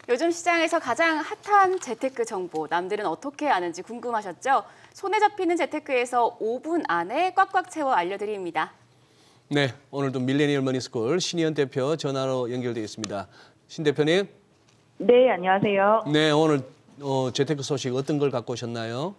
요즘 시장에서 가장 핫한 재테크 정보, 남들은 어떻게 아는지 궁금하셨죠? 손에 잡히는 재테크에서 5분 안에 꽉꽉 채워 알려드립니다. 네, 오늘도 밀레니얼 머니스쿨 신희연 대표 전화로 연결되어 있습니다. 신 대표님, 네, 안녕하세요. 네, 오늘 재테크 소식 어떤 걸 갖고 오셨나요?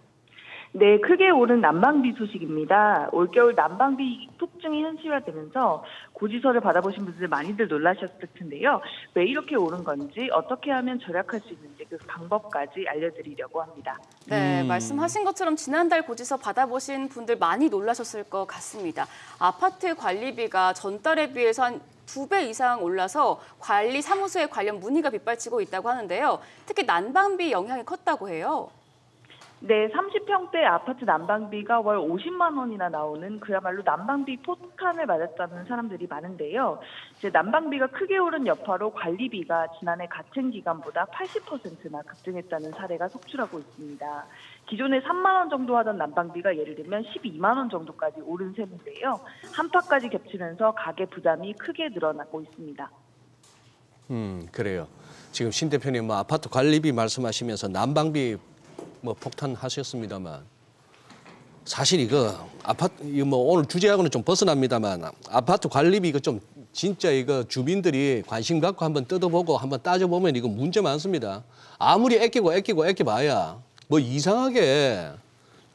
네, 크게 오른 난방비 소식입니다. 올겨울 난방비 폭증이 현실화되면서 고지서를 받아보신 분들 많이들 놀라셨을 텐데요. 왜 이렇게 오른 건지, 어떻게 하면 절약할 수 있는지 그 방법까지 알려드리려고 합니다. 네, 말씀하신 것처럼 지난달 고지서 받아보신 분들 많이 놀라셨을 것 같습니다. 아파트 관리비가 전달에 비해서 한 2배 이상 올라서 관리 사무소에 관련 문의가 빗발치고 있다고 하는데요. 특히 난방비 영향이 컸다고 해요. 네, 30평대 아파트 난방비가 월 50만 원이나 나오는 그야말로 난방비 폭탄을 맞았다는 사람들이 많은데요. 이제 난방비가 크게 오른 여파로 관리비가 지난해 같은 기간보다 80%나 급등했다는 사례가 속출하고 있습니다. 기존에 3만 원 정도 하던 난방비가 예를 들면 12만 원 정도까지 오른 셈인데요. 한파까지 겹치면서 가계 부담이 크게 늘어나고 있습니다. 그래요. 지금 신 대표님 아파트 관리비 말씀하시면서 난방비 폭탄하셨습니다만 사실 이거 오늘 주제하고는 좀 벗어납니다만 아파트 관리비 이거 좀 진짜 이거 주민들이 관심 갖고 한번 뜯어보고 한번 따져보면 이거 문제 많습니다. 아무리 아껴봐야 이상하게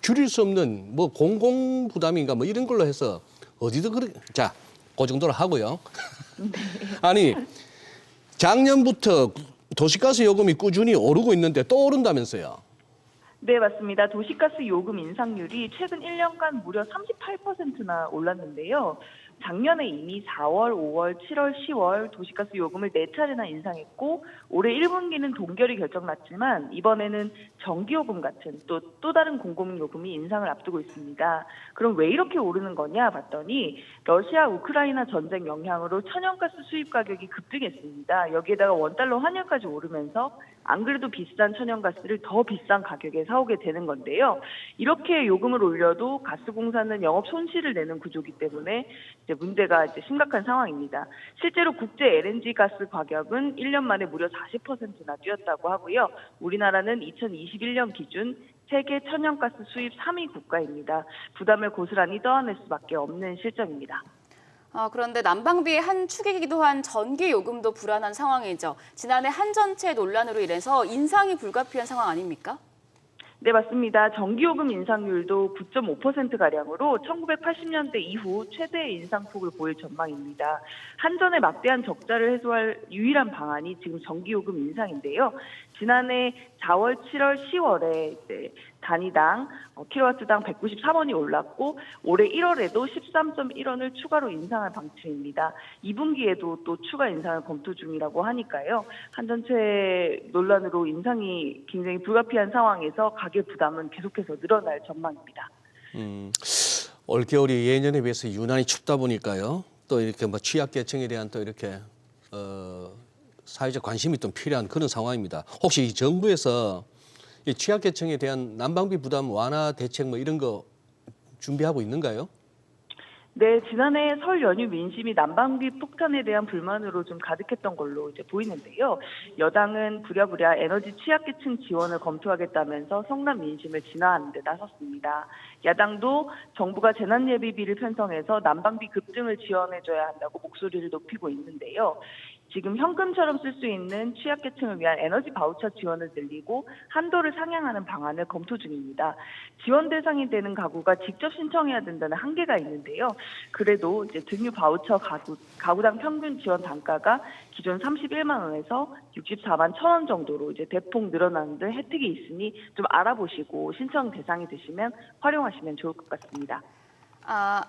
줄일 수 없는 공공 부담인가 이런 걸로 해서 어디도 자, 그 정도로 하고요. 아니 작년부터 도시가스 요금이 꾸준히 오르고 있는데 또 오른다면서요. 네, 맞습니다. 도시가스 요금 인상률이 최근 1년간 무려 38%나 올랐는데요. 작년에 이미 4월, 5월, 7월, 10월 도시가스 요금을 4차례나 인상했고 올해 1분기는 동결이 결정났지만 이번에는 전기요금 같은 또 다른 공공요금이 인상을 앞두고 있습니다. 그럼 왜 이렇게 오르는 거냐 봤더니 러시아 우크라이나 전쟁 영향으로 천연가스 수입 가격이 급등했습니다. 여기에다가 원달러 환율까지 오르면서 안 그래도 비싼 천연가스를 더 비싼 가격에 사오게 되는 건데요. 이렇게 요금을 올려도 가스공사는 영업 손실을 내는 구조이기 때문에 문제가 심각한 상황입니다. 실제로 국제 LNG 가스 가격은 1년 만에 무려 40%나 뛰었다고 하고요. 우리나라는 2021년 기준 세계 천연가스 수입 3위 국가입니다. 부담을 고스란히 떠안을 수밖에 없는 실정입니다. 그런데 난방비의 한 축이기도 한 전기요금도 불안한 상황이죠. 지난해 한전체 논란으로 인해서 인상이 불가피한 상황 아닙니까? 네, 맞습니다. 전기요금 인상률도 9.5%가량으로 1980년대 이후 최대의 인상폭을 보일 전망입니다. 한전의 막대한 적자를 해소할 유일한 방안이 지금 전기요금 인상인데요. 지난해 4월, 7월, 10월에 단위당 킬로와트당 193원이 올랐고 올해 1월에도 13.1원을 추가로 인상할 방침입니다. 2분기에도 또 추가 인상을 검토 중이라고 하니까요. 한전체 논란으로 인상이 굉장히 불가피한 상황에서 가계 부담은 계속해서 늘어날 전망입니다. 올겨울이 예년에 비해서 유난히 춥다 보니까요. 또 이렇게 취약계층에 대한 또 이렇게 사회적 관심이 좀 필요한 그런 상황입니다. 혹시 이 정부에서 이 취약계층에 대한 난방비 부담 완화 대책 이런 거 준비하고 있는가요? 네, 지난해 설 연휴 민심이 난방비 폭탄에 대한 불만으로 좀 가득했던 걸로 보이는데요. 여당은 부랴부랴 에너지 취약계층 지원을 검토하겠다면서 성남 민심을 진화하는 데 나섰습니다. 야당도 정부가 재난예비비를 편성해서 난방비 급등을 지원해줘야 한다고 목소리를 높이고 있는데요. 지금 현금처럼 쓸 수 있는 취약계층을 위한 에너지 바우처 지원을 늘리고 한도를 상향하는 방안을 검토 중입니다. 지원 대상이 되는 가구가 직접 신청해야 된다는 한계가 있는데요. 그래도 등유 바우처 가구당 평균 지원 단가가 기존 31만 원에서 64만 1천 원 정도로 대폭 늘어나는 등 혜택이 있으니 좀 알아보시고 신청 대상이 되시면 활용하시면 좋을 것 같습니다.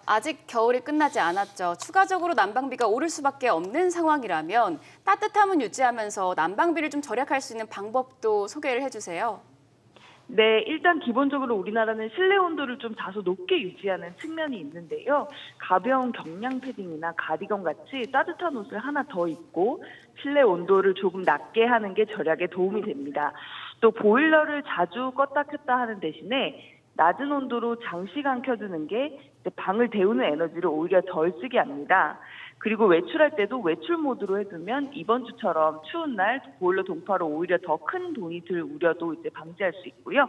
아직 겨울이 끝나지 않았죠. 추가적으로 난방비가 오를 수밖에 없는 상황이라면 따뜻함은 유지하면서 난방비를 좀 절약할 수 있는 방법도 소개를 해주세요. 네, 일단 기본적으로 우리나라는 실내 온도를 좀 다소 높게 유지하는 측면이 있는데요. 가벼운 경량 패딩이나 가디건 같이 따뜻한 옷을 하나 더 입고 실내 온도를 조금 낮게 하는 게 절약에 도움이 됩니다. 또 보일러를 자주 껐다 켰다 하는 대신에 낮은 온도로 장시간 켜두는 게 방을 데우는 에너지를 오히려 덜 쓰게 합니다. 그리고 외출할 때도 외출 모드로 해두면 이번 주처럼 추운 날 보일러 동파로 오히려 더 큰 돈이 들 우려도 이제 방지할 수 있고요.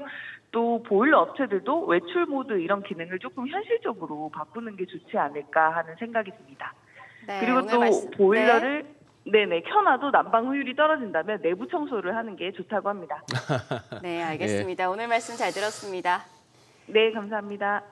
또 보일러 업체들도 외출 모드 이런 기능을 조금 현실적으로 바꾸는 게 좋지 않을까 하는 생각이 듭니다. 네, 그리고 오늘 또 말씀- 보일러를 네네 켜놔도 난방 효율이 떨어진다면 내부 청소를 하는 게 좋다고 합니다. 네, 알겠습니다. 오늘 말씀 잘 들었습니다. 네, 감사합니다.